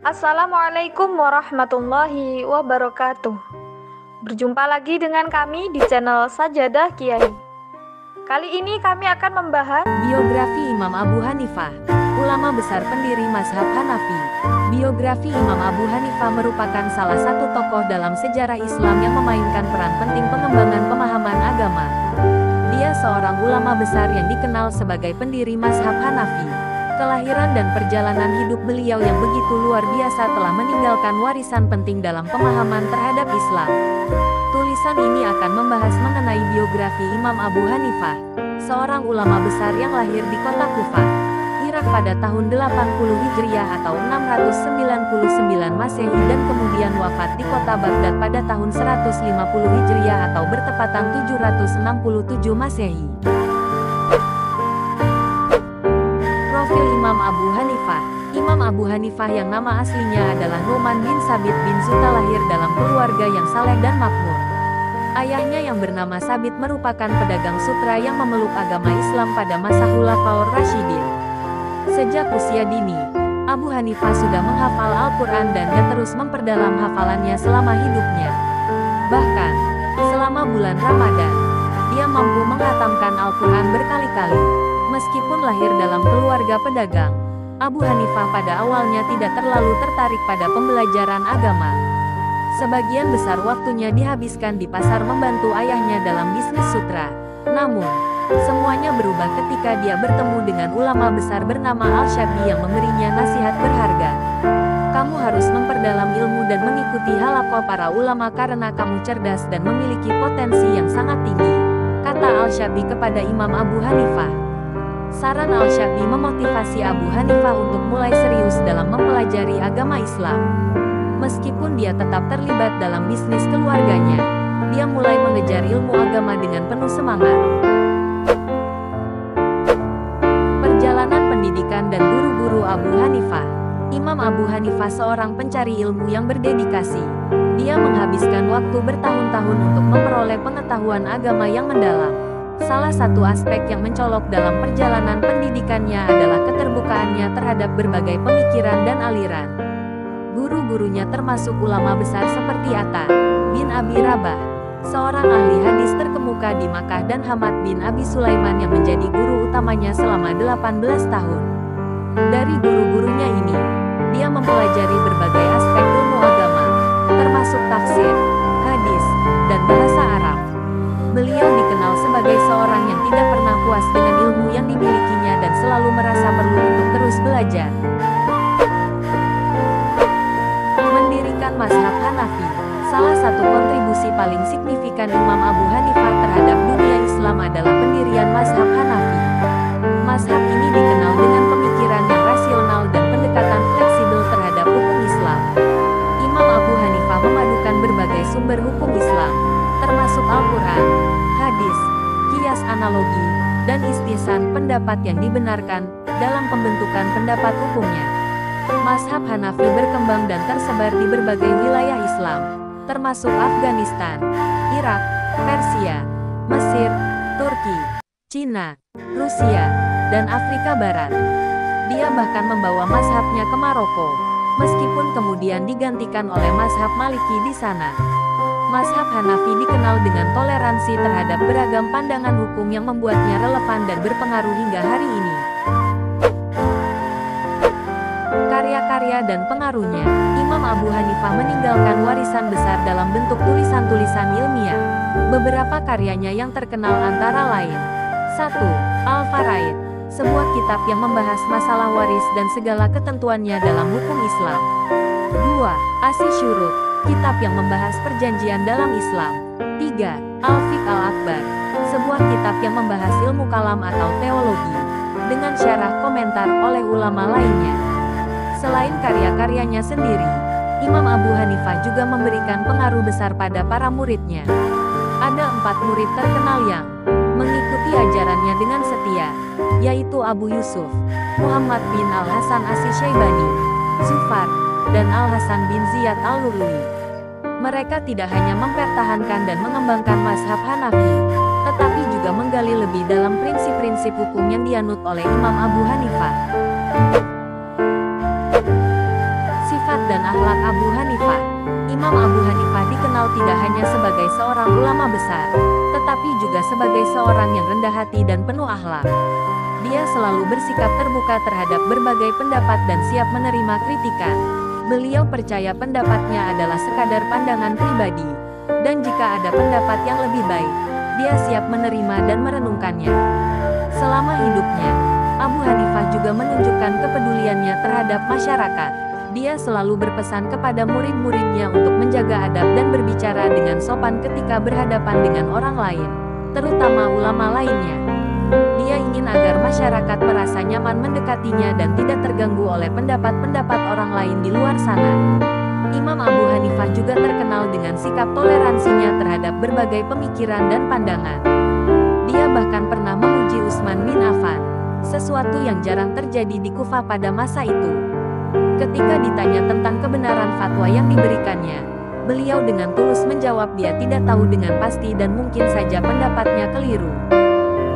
Assalamualaikum warahmatullahi wabarakatuh. Berjumpa lagi dengan kami di channel Sajadah Kiai. Kali ini kami akan membahas Biografi Imam Abu Hanifah, ulama besar pendiri mazhab Hanafi. Biografi Imam Abu Hanifah merupakan salah satu tokoh dalam sejarah Islam yang memainkan peran penting pengembangan pemahaman agama. Dia seorang ulama besar yang dikenal sebagai pendiri mazhab Hanafi. Kelahiran dan perjalanan hidup beliau yang begitu luar biasa telah meninggalkan warisan penting dalam pemahaman terhadap Islam. Tulisan ini akan membahas mengenai biografi Imam Abu Hanifah, seorang ulama besar yang lahir di kota Kufah, Irak pada tahun 80 Hijriah atau 699 Masehi dan kemudian wafat di kota Baghdad pada tahun 150 Hijriah atau bertepatan 767 Masehi. Profil Imam Abu Hanifah. Imam Abu Hanifah yang nama aslinya adalah Nu'man bin Sabit bin Zuta lahir dalam keluarga yang saleh dan makmur. Ayahnya yang bernama Sabit merupakan pedagang sutra yang memeluk agama Islam pada masa Khulafaur Rasyidin. Sejak usia dini, Abu Hanifah sudah menghafal Al-Quran dan terus memperdalam hafalannya selama hidupnya. Bahkan, selama bulan Ramadan, dia mampu menghatamkan Al-Quran berkali-kali. Meskipun lahir dalam keluarga pedagang, Abu Hanifah pada awalnya tidak terlalu tertarik pada pembelajaran agama. Sebagian besar waktunya dihabiskan di pasar membantu ayahnya dalam bisnis sutra. Namun, semuanya berubah ketika dia bertemu dengan ulama besar bernama Al-Syabi yang memberinya nasihat berharga. Kamu harus memperdalam ilmu dan mengikuti halaqah para ulama karena kamu cerdas dan memiliki potensi yang sangat tinggi, kata Al-Syabi kepada Imam Abu Hanifah. Saran Al-Syabi memotivasi Abu Hanifah untuk mulai serius dalam mempelajari agama Islam. Meskipun dia tetap terlibat dalam bisnis keluarganya, dia mulai mengejar ilmu agama dengan penuh semangat. Perjalanan pendidikan dan guru-guru Abu Hanifah. Imam Abu Hanifah seorang pencari ilmu yang berdedikasi. Dia menghabiskan waktu bertahun-tahun untuk memperoleh pengetahuan agama yang mendalam. Salah satu aspek yang mencolok dalam perjalanan pendidikannya adalah keterbukaannya terhadap berbagai pemikiran dan aliran. Guru-gurunya termasuk ulama besar seperti Atta bin Abi Rabah, seorang ahli hadis terkemuka di Makkah, dan Hamad bin Abi Sulaiman yang menjadi guru utamanya selama 18 tahun. Dari guru-gurunya ini, dia mempelajari berbagai aspek ilmu agama, termasuk tafsir, hadis, dan bahasa Arab. Beliau dikenal sebagai seorang yang tidak pernah puas dengan ilmu yang dimilikinya dan selalu merasa perlu untuk terus belajar. Mendirikan mazhab Hanafi. Salah satu kontribusi paling signifikan Imam Abu Hanifah terhadap dunia Islam adalah pendirian mazhab Hanafi. Mazhab ini dikenal dengan pemikiran yang rasional dan pendekatan fleksibel terhadap hukum Islam. Imam Abu Hanifah memadukan berbagai sumber hukum Islam, termasuk Al-Quran, hadis, kias analogi, dan istihsan pendapat yang dibenarkan dalam pembentukan pendapat hukumnya. Mazhab Hanafi berkembang dan tersebar di berbagai wilayah Islam, termasuk Afghanistan, Irak, Persia, Mesir, Turki, Cina, Rusia, dan Afrika Barat. Dia bahkan membawa mazhabnya ke Maroko, meskipun kemudian digantikan oleh mazhab Maliki di sana. Mazhab Hanafi dikenal dengan toleransi terhadap beragam pandangan hukum yang membuatnya relevan dan berpengaruh hingga hari ini. Karya-karya dan pengaruhnya. Imam Abu Hanifah meninggalkan warisan besar dalam bentuk tulisan-tulisan ilmiah. Beberapa karyanya yang terkenal antara lain: 1. Al-Faraid, sebuah kitab yang membahas masalah waris dan segala ketentuannya dalam hukum Islam. 2. As-Syurut, kitab yang membahas perjanjian dalam Islam. 3. Al-Fiqh Al-Akbar, sebuah kitab yang membahas ilmu kalam atau teologi, dengan syarah komentar oleh ulama lainnya. Selain karya-karyanya sendiri, Imam Abu Hanifah juga memberikan pengaruh besar pada para muridnya. Ada 4 murid terkenal yang mengikuti ajarannya dengan setia, yaitu Abu Yusuf, Muhammad bin Al-Hasan Asy-Syaibani, Zufar, dan Al-Hasan bin Ziyad Al-Lurui. Mereka tidak hanya mempertahankan dan mengembangkan mazhab Hanafi, tetapi juga menggali lebih dalam prinsip-prinsip hukum yang dianut oleh Imam Abu Hanifah. Sifat tidak hanya sebagai seorang ulama besar, tetapi juga sebagai seorang yang rendah hati dan penuh akhlak. Dia selalu bersikap terbuka terhadap berbagai pendapat dan siap menerima kritikan. Beliau percaya pendapatnya adalah sekadar pandangan pribadi, dan jika ada pendapat yang lebih baik, dia siap menerima dan merenungkannya. Selama hidupnya, Abu Hanifah juga menunjukkan kepeduliannya terhadap masyarakat. Dia selalu berpesan kepada murid-muridnya untuk menjaga adab dan berbicara dengan sopan ketika berhadapan dengan orang lain, terutama ulama lainnya. Dia ingin agar masyarakat merasa nyaman mendekatinya dan tidak terganggu oleh pendapat-pendapat orang lain di luar sana. Imam Abu Hanifah juga terkenal dengan sikap toleransinya terhadap berbagai pemikiran dan pandangan. Dia bahkan pernah memuji Utsman bin Affan, sesuatu yang jarang terjadi di Kufah pada masa itu. Ketika ditanya tentang kebenaran fatwa yang diberikannya, beliau dengan tulus menjawab dia tidak tahu dengan pasti dan mungkin saja pendapatnya keliru.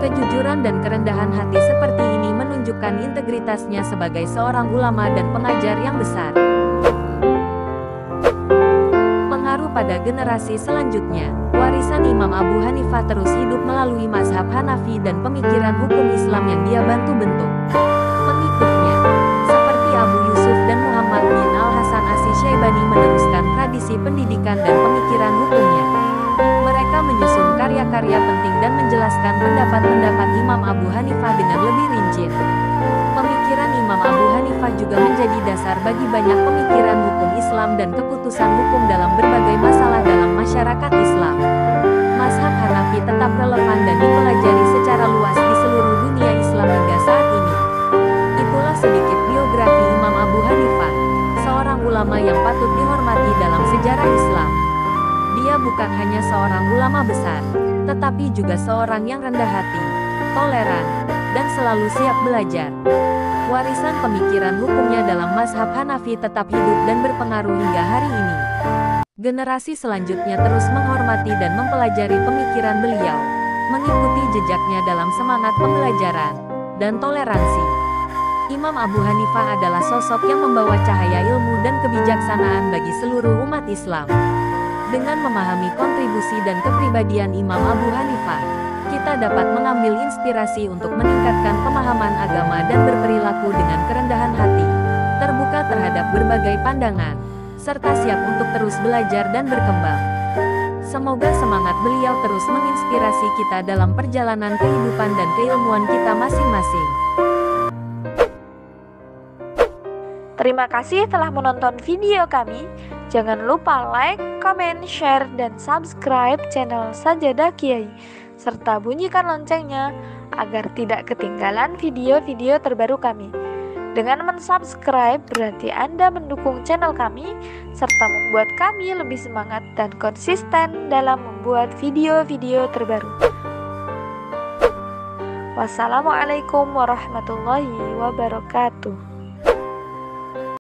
Kejujuran dan kerendahan hati seperti ini menunjukkan integritasnya sebagai seorang ulama dan pengajar yang besar. Pengaruh pada generasi selanjutnya, warisan Imam Abu Hanifah terus hidup melalui mazhab Hanafi dan pemikiran hukum Islam yang dia bantu bentuk. Pengikutnya, seperti Abu Yusuf dan Muhammad bin Al-Hasan Asy-Syaibani meneruskan tradisi pendidikan dan pemikiran hukumnya. Mereka menyusun karya-karya penting dan menjelaskan pendapat-pendapat Imam Abu Hanifah dengan lebih rinci. Pemikiran Imam Abu Hanifah juga menjadi dasar bagi banyak pemikiran hukum Islam dan keputusan hukum dalam berbagai masalah dalam masyarakat Islam. Mazhab Hanafi tetap relevan dan dipelajari secara luas di seluruh dunia Islam hingga saat ini. Itulah sedikit biografi Imam Abu Hanifah, seorang ulama yang patut dihormati dalam sejarah Islam. Dia bukan hanya seorang ulama besar, tetapi juga seorang yang rendah hati, toleran, dan selalu siap belajar. Warisan pemikiran hukumnya dalam mazhab Hanafi tetap hidup dan berpengaruh hingga hari ini. Generasi selanjutnya terus menghormati dan mempelajari pemikiran beliau, mengikuti jejaknya dalam semangat pembelajaran dan toleransi. Imam Abu Hanifah adalah sosok yang membawa cahaya ilmu dan kebijaksanaan bagi seluruh umat Islam. Dengan memahami kontribusi dan kepribadian Imam Abu Hanifah, kita dapat mengambil inspirasi untuk meningkatkan pemahaman agama dan berperilaku dengan kerendahan hati, terbuka terhadap berbagai pandangan, serta siap untuk terus belajar dan berkembang. Semoga semangat beliau terus menginspirasi kita dalam perjalanan kehidupan dan keilmuan kita masing-masing. Terima kasih telah menonton video kami. Jangan lupa like, komen, share, dan subscribe channel Sajadah Kiai, serta bunyikan loncengnya agar tidak ketinggalan video-video terbaru kami. Dengan mensubscribe berarti Anda mendukung channel kami, serta membuat kami lebih semangat dan konsisten dalam membuat video-video terbaru. Wassalamualaikum warahmatullahi wabarakatuh.